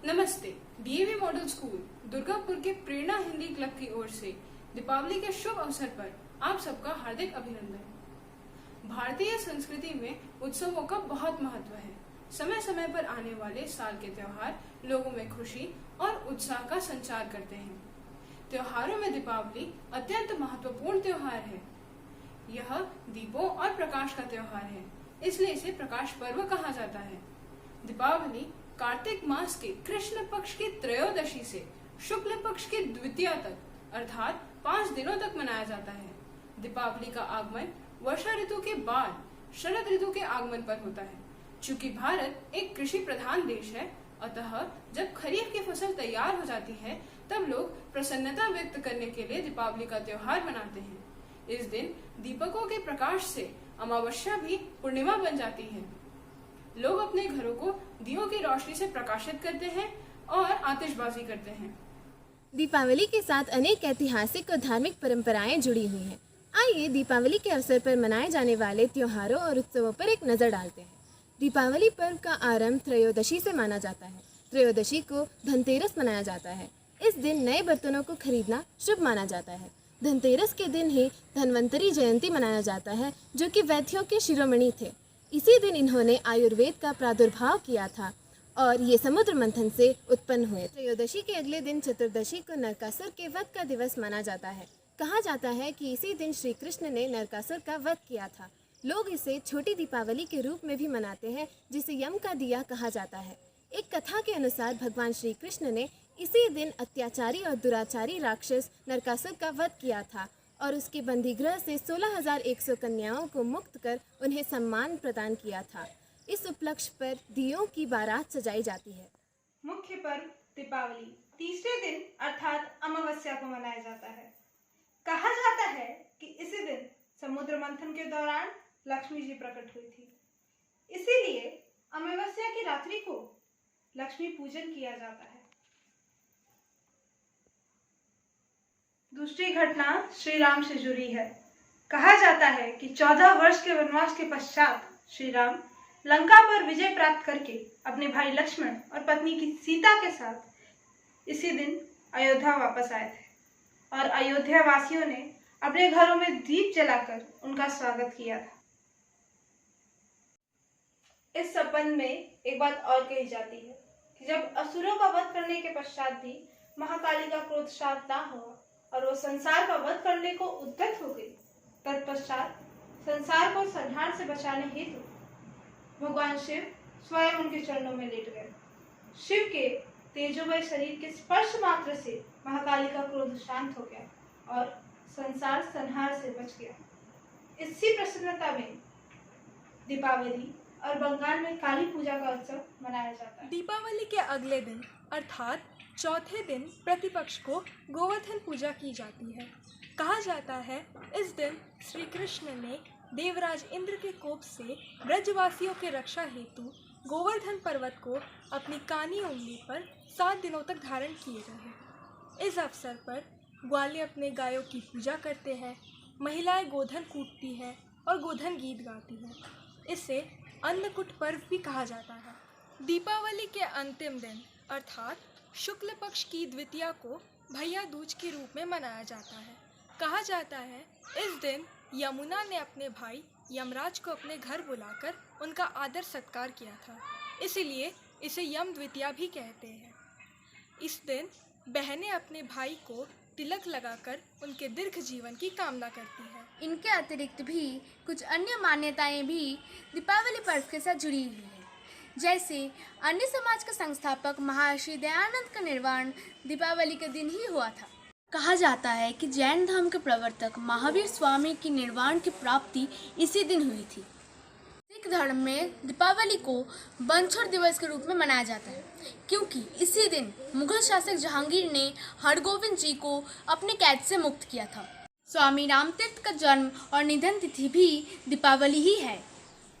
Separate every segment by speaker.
Speaker 1: नमस्ते। DAV model school Durgapur के प्रेरणा Hindi club की ओर से दीपावली के शुभ अवसर पर आप सबका हार्दिक अभिनंदन। भारतीय संस्कृति में उत्सवों का बहुत महत्व है। समय समय पर आने वाले साल के त्योहार लोगों में खुशी और उत्साह का संचार करते हैं। त्योहारों में दीपावली अत्यंत महत्वपूर्ण त्योहार है। यह दीपों और प्रकाश का त्योहार है, इसलिए इसे प्रकाश पर्व कहा जाता है। दीपावली कार्तिक मास के कृष्ण पक्ष की त्रयोदशी से शुक्ल पक्ष की द्वितीया तक अर्थात 5 दिनों तक मनाया जाता है। दीपावली का आगमन वर्षा ऋतु के बाद शरद ऋतु के आगमन पर होता है। चूंकि भारत एक कृषि प्रधान देश है, अतः जब खरीफ की फसल तैयार हो जाती है तब लोग प्रसन्नता व्यक्त करने के लिए दीपावली का त्योहार मनाते हैं। इस दिन दीपकों के प्रकाश से अमावस्या भी पूर्णिमा बन जाती है। लोग अपने घरों को दियों की रोशनी से प्रकाशित करते हैं और आतिशबाजी करते हैं।
Speaker 2: दीपावली के साथ अनेक ऐतिहासिक और धार्मिक परंपराएं जुड़ी हुई हैं। आइए दीपावली के अवसर पर मनाए जाने वाले त्योहारों और उत्सवों पर एक नज़र डालते हैं। दीपावली पर्व का आरंभ त्रयोदशी से माना जाता है। त्रयोदशी को धनतेरस मनाया जाता है। इस दिन नए बर्तनों को खरीदना शुभ माना जाता है। धनतेरस के दिन ही धन्वंतरी जयंती मनाया जाता है, जो कि वैद्यों के शिरोमणि थे। इसी दिन इन्होंने आयुर्वेद का प्रादुर्भाव किया था और ये समुद्र मंथन से उत्पन्न हुए। त्रयोदशी के अगले दिन चतुर्दशी को नरकासुर के वध का दिवस माना जाता है। कहा जाता है कि इसी दिन श्री कृष्ण ने नरकासुर का वध किया था। लोग इसे छोटी दीपावली के रूप में भी मनाते हैं, जिसे यम का दिया कहा जाता है। एक कथा के अनुसार भगवान श्री कृष्ण ने इसी दिन अत्याचारी और दुराचारी राक्षस नरकासुर का वध किया था और उसके बंदीगृह से 16,100 कन्याओं को मुक्त कर उन्हें सम्मान प्रदान किया था। इस उपलक्ष्य पर दियों की बारात सजाई जाती है।
Speaker 3: मुख्य पर्व दीपावली तीसरे दिन अर्थात अमावस्या को मनाया जाता है। कहा जाता है कि इसी दिन समुद्र मंथन के दौरान लक्ष्मी जी प्रकट हुई थी, इसीलिए अमावस्या की रात्रि को लक्ष्मी पूजन किया जाता है। दूसरी घटना श्री राम से जुड़ी है। कहा जाता है कि 14 वर्ष के वनवास के पश्चात श्री राम लंका पर विजय प्राप्त करके अपने भाई लक्ष्मण और पत्नी की सीता के साथ इसी दिन अयोध्या वापस आए थे और अयोध्या वासियों ने अपने घरों में दीप जलाकर उनका स्वागत किया था। इस संबंध में एक बात और कही जाती है कि जब असुरों का वध करने के पश्चात भी महाकाली का क्रोध शांत ना हुआ और वो संसार का वध करने को उद्यत हो गई, तत्पश्चात संसार को संहार से बचाने हेतु भगवान शिव स्वयं उनके चरणों में लेट गए। शिव के तेजोमय शरीर के स्पर्श मात्र से महाकाली का क्रोध शांत हो गया और संसार संहार से बच गया। इसी प्रसन्नता में दीपावली और बंगाल में काली पूजा का उत्सव मनाया जाता है।
Speaker 4: दीपावली के अगले दिन अर्थात चौथे दिन प्रतिपक्ष को गोवर्धन पूजा की जाती है। कहा जाता है इस दिन श्री कृष्ण ने देवराज इंद्र के कोप से ब्रजवासियों के रक्षा हेतु गोवर्धन पर्वत को अपनी कानी उंगली पर 7 दिनों तक धारण किए रहे। इस अवसर पर ग्वाले अपने गायों की पूजा करते हैं, महिलाएं गोधन कूटती हैं और गोधन गीत गाती हैं। इसे अन्नकूट पर्व भी कहा जाता है। दीपावली के अंतिम दिन अर्थात शुक्ल पक्ष की द्वितीया को भैया दूज के रूप में मनाया जाता है। कहा जाता है इस दिन यमुना ने अपने भाई यमराज को अपने घर बुलाकर उनका आदर सत्कार किया था, इसीलिए इसे यम द्वितीया भी कहते हैं। इस दिन बहनें अपने भाई को तिलक लगाकर उनके दीर्घ जीवन की कामना करती हैं।
Speaker 5: इनके अतिरिक्त भी कुछ अन्य मान्यताएं भी दीपावली पर्व के साथ जुड़ी हुई हैं। जैसे अन्य समाज का संस्थापक महर्षि दयानंद का निर्वाण दीपावली के दिन ही हुआ था। कहा जाता है कि जैन धर्म के प्रवर्तक महावीर स्वामी की निर्वाण की प्राप्ति इसी दिन हुई थी। सिख धर्म में दीपावली को बनछोड़ दिवस के रूप में मनाया जाता है, क्योंकि इसी दिन मुगल शासक जहांगीर ने हरगोविंद जी को अपने कैद से मुक्त किया था। स्वामी रामतीर्थ का जन्म और निधन तिथि भी दीपावली ही है।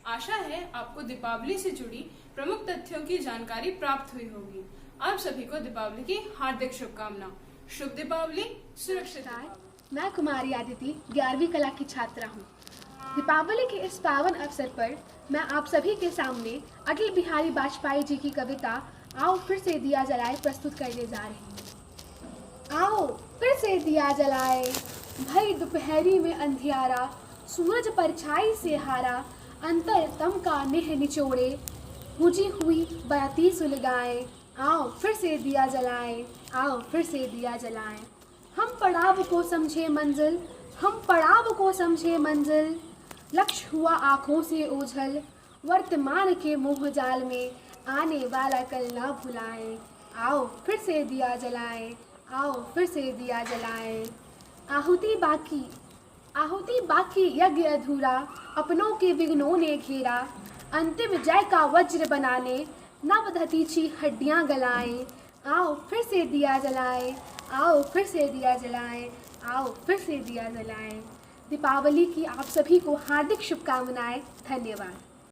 Speaker 1: आशा है आपको दीपावली से जुड़ी प्रमुख तथ्यों की जानकारी प्राप्त हुई होगी। आप सभी को दीपावली की हार्दिक शुभकामना। शुभ दीपावली, सुरक्षित।
Speaker 6: मैं कुमारी आदिति 11वीं कला की छात्रा हूँ। दीपावली के इस पावन अवसर पर मैं आप सभी के सामने अटल बिहारी वाजपेयी जी की कविता आओ फिर से दिया जलाए प्रस्तुत करने जा रही हूँ। आओ फिर से दिया जलाए, भई दोपहरी में अंधियारा, सूरज परछाई से हारा, अंतर तम का नेह निचोड़े, बुझी हुई बत्ती सुलगाए। आओ फिर से दिया जलाए, आओ फिर से दिया जलाए। हम पड़ाव को समझे मंजिल, हम पड़ाव को समझे मंजिल, लक्ष्य हुआ आँखों से ओझल, वर्तमान के मोह जाल में आने वाला कल ना भुलाएं। आओ फिर से दिया जलाएं, आओ फिर से दिया जलाएं। आहुति बाकी यज्ञ अधूरा, अपनों के विघ्नों ने घेरा, अंतिम जय का वज्र बनाने नव धतीची हड्डियां गलाएं। आओ फिर से दिया जलाएं, आओ फिर से दिया जलाएं, आओ फिर से दिया जलाएं। दीपावली की आप सभी को हार्दिक शुभकामनाएं। धन्यवाद।